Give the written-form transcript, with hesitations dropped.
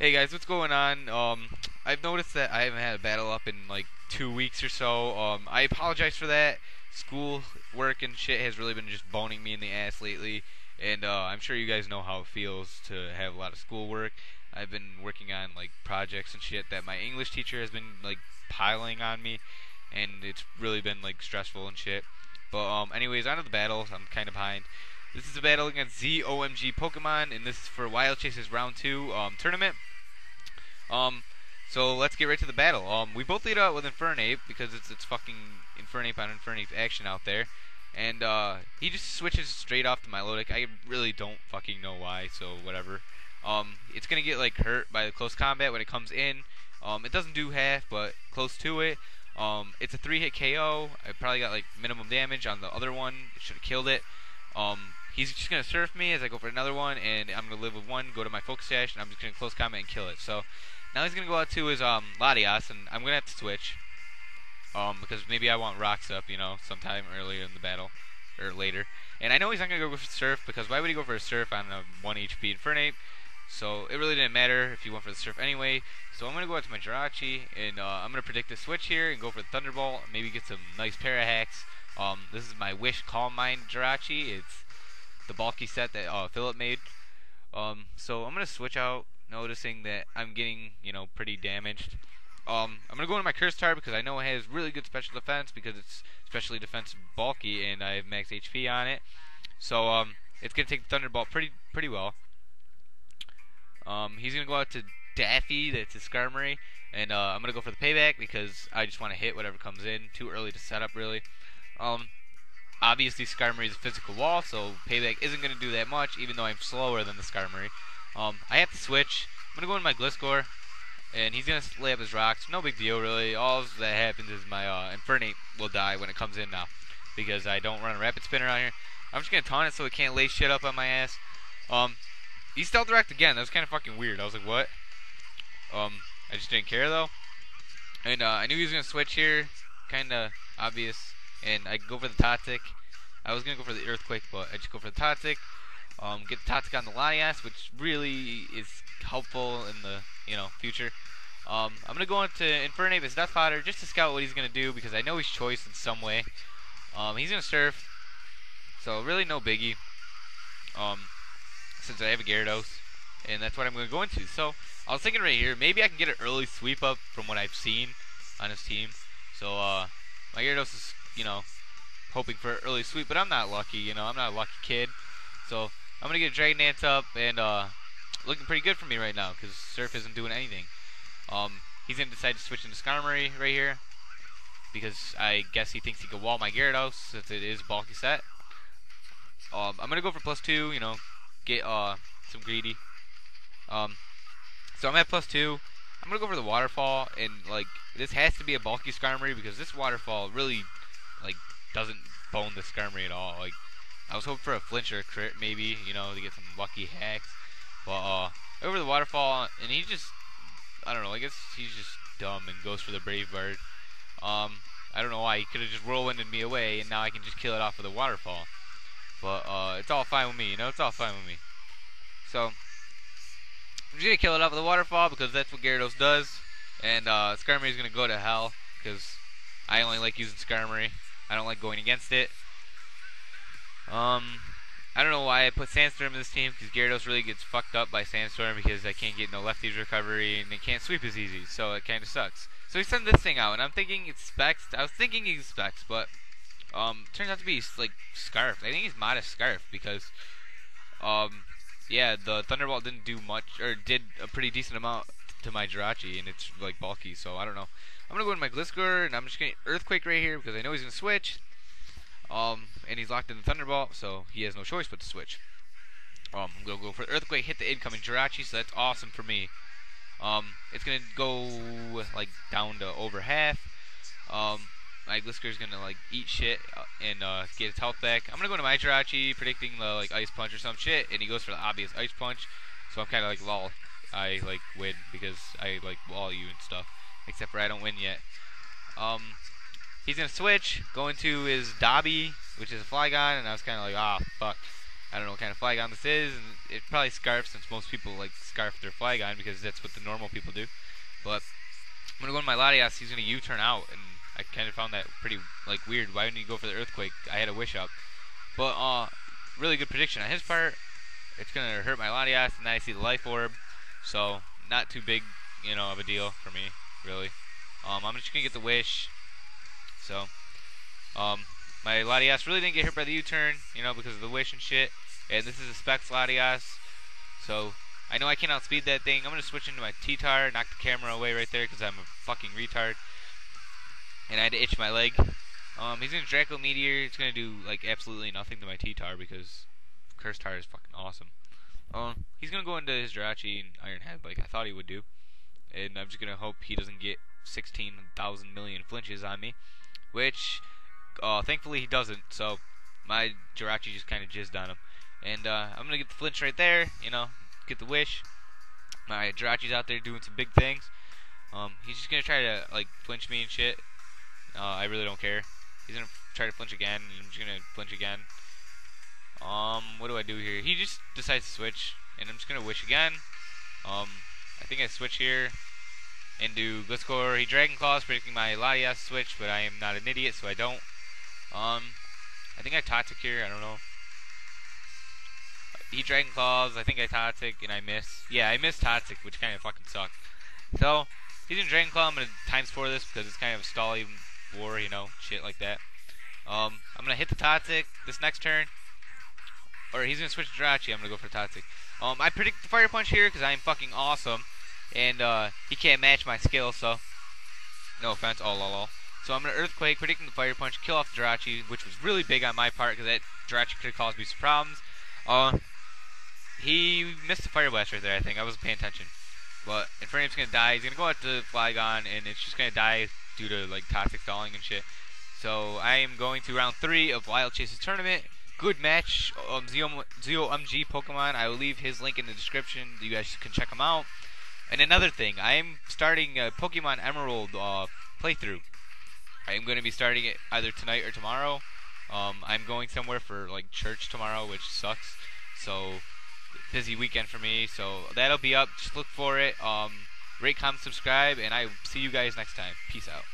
Hey guys, what's going on? I've noticed that I haven't had a battle up in like 2 weeks or so. I apologize for that. School work and shit has really been just boning me in the ass lately, and I'm sure you guys know how it feels to have a lot of school work. I've been working on like projects and shit that my English teacher has been like piling on me, and it's really been like stressful and shit. But anyways, on to the battles. I'm kind of behind. This is a battle against zOMGpokemon, and this is for Wilechase's round two tournament. Um, so let's get right to the battle. We both lead out with Infernape because it's fucking Infernape on Infernape action out there, and he just switches straight off to Milotic. I really don't fucking know why, so whatever. It's gonna get like hurt by the close combat when it comes in. It doesn't do half, but close to it. It's a 3-hit KO. I probably got like minimum damage on the other one. It should have killed it. He's just gonna surf me as I go for another one, and I'm gonna live with one, go to my focus dash, and I'm just gonna close combat and kill it. So now he's gonna go out to his Latias, and I'm gonna have to switch. Because maybe I want rocks up, sometime earlier in the battle or later. And I know he's not gonna go for surf because why would he go for a surf on a 1 HP Infernape? So it really didn't matter if he went for the surf anyway. So I'm gonna go out to my Jirachi, and I'm gonna predict a switch here and go for the Thunderbolt. Maybe get some nice para hacks. This is my Wish Calm Mind Jirachi. It's the bulky set that Philip made. So I'm gonna switch out, noticing that I'm getting pretty damaged. I'm gonna go into my Curse Tard because I know it has really good special defense because it's specially defensive bulky and I have max HP on it. So it's gonna take the Thunderbolt pretty well. He's gonna go out to Daffy, that's his Skarmory, and I'm gonna go for the payback because I just want to hit whatever comes in. Too early to set up really. Obviously Skarmory is a physical wall, so payback isn't gonna do that much, even though I'm slower than the Skarmory. I have to switch. I'm gonna go into my Gliscor, and he's gonna lay up his rocks. No big deal really. All that happens is my Infernape will die when it comes in now, because I don't run a Rapid Spinner out here. I'm just gonna taunt it so it can't lay shit up on my ass. He Stealth Direct again. That was kind of fucking weird. I was like, what? I just didn't care though. And I knew he was gonna switch here. Kinda obvious. And I go for the Toxic. I was gonna go for the Earthquake, but I just go for the Toxic. Get the Toxic on the Latias, which really is helpful in the future. I'm gonna go into Infernape as Death Fodder just to scout what he's gonna do because I know he's choice in some way. He's gonna Surf, so really no biggie. Since I have a Gyarados, and that's what I'm gonna go into. So I was thinking right here, maybe I can get an early sweep up from what I've seen on his team. So my Gyarados is hoping for an early sweep, but I'm not lucky. I'm not a lucky kid. So I'm gonna get a Dragon Dance up, and looking pretty good for me right now because Surf isn't doing anything. He's gonna decide to switch into Skarmory right here because I guess he thinks he can wall my Gyarados since it is bulky set. I'm gonna go for +2. Get some greedy. So I'm at +2. I'm gonna go for the Waterfall, and like this has to be a bulky Skarmory because this Waterfall really like doesn't bone the Skarmory at all. Like I was hoping for a flinch or a crit maybe, to get some lucky hacks. But over the Waterfall, and he just I don't know. I guess he's just dumb and goes for the Brave Bird. I don't know why he could have just whirlwinded me away, and now I can just kill it off with a Waterfall. But it's all fine with me, it's all fine with me. So I'm just gonna kill it off with a Waterfall because that's what Gyarados does. And Skarmory is gonna go to hell because I only like using Skarmory. I don't like going against it. I don't know why I put Sandstorm in this team because Gyarados really gets fucked up by Sandstorm because I can't get no lefties recovery and it can't sweep as easy, so it kind of sucks. So he sent this thing out, and I'm thinking it's Specs. I was thinking he's Specs, but turns out to be like Scarf. I think he's Modest Scarf because yeah, the Thunderbolt didn't do much, or did a pretty decent amount to my Jirachi, and it's like bulky, so I don't know. I'm gonna go into my Gliscor, and I'm just gonna Earthquake right here because I know he's gonna switch. And he's locked in the Thunderbolt, so he has no choice but to switch. I'm gonna go for Earthquake, hit the incoming Jirachi, so that's awesome for me. It's gonna go like down to over half. My Gliscor's gonna like eat shit and get its health back. I'm gonna go to my Jirachi, predicting the like Ice Punch or some shit, and he goes for the obvious Ice Punch. So I'm kind of like lol. I like win because I like wall you and stuff. Except for I don't win yet. He's gonna switch, go into his Dobby, which is a Flygon, and I was kind of like, ah, fuck. I don't know what kind of Flygon this is, and it's probably Scarf since most people like Scarf their Flygon because that's what the normal people do. But I'm gonna go to my Latias. He's gonna U-turn out, and I kind of found that pretty like weird. Why wouldn't he go for the Earthquake? I had a Wish up, but really good prediction on his part. It's gonna hurt my Latias, and then I see the Life Orb, so not too big, of a deal for me, really. I'm just gonna get the Wish. So, my Latias really didn't get hurt by the U-turn, because of the Wish and shit. And this is a Specs Latias, so I know I can outspeed that thing. I'm gonna switch into my T-Tar, knock the camera away right there because I'm a fucking retard, and I had to itch my leg. He's gonna Draco Meteor. It's gonna do like absolutely nothing to my T-Tar because Curse Tar is fucking awesome. He's gonna go into his Jirachi and Iron Head like I thought he would do, and I'm just gonna hope he doesn't get 16,000 million flinches on me, which thankfully he doesn't. So my Jirachi just kind of jizzed on him, and I'm gonna get the flinch right there. Get the Wish. My Jirachi's out there doing some big things. He's just gonna try to like flinch me and shit. I really don't care. He's gonna try to flinch again, and I'm just gonna flinch again. What do I do here? He just decides to switch, and I'm just gonna Wish again. I think I switch here and do Gliscor. He Dragon Claws, predicting my Latias switch, but I am not an idiot, so I don't. I think I Toxic here. I don't know. He Dragon Claws. I think I Toxic, and I miss. Yeah, I miss Toxic, which kind of fucking sucked. So he's in Dragon Claw. I'm gonna ×4 this because it's kind of a stally war, shit like that. I'm gonna hit the Toxic this next turn. Or he's gonna switch to Jirachi. I'm gonna go for Toxic. I predict the Fire Punch here because I am fucking awesome, and he can't match my skill. So no offense, lol. So I'm gonna Earthquake, predicting the Fire Punch, kill off the Jirachi, which was really big on my part because that Jirachi could have caused me some problems. He missed the Fire Blast right there. I think I wasn't paying attention. But Infernape's gonna die. He's gonna go out to Flygon, and it's just gonna die due to like toxic stalling and shit. So I am going to round 3 of Wilechase's tournament. Good match. zOMGpokemon. I will leave his link in the description. You guys can check him out. And another thing, I am starting a Pokemon Emerald playthrough. I am going to be starting it either tonight or tomorrow. I'm going somewhere for like church tomorrow, which sucks. So busy weekend for me. So that'll be up. Just look for it. Rate, comment, subscribe, and I will see you guys next time. Peace out.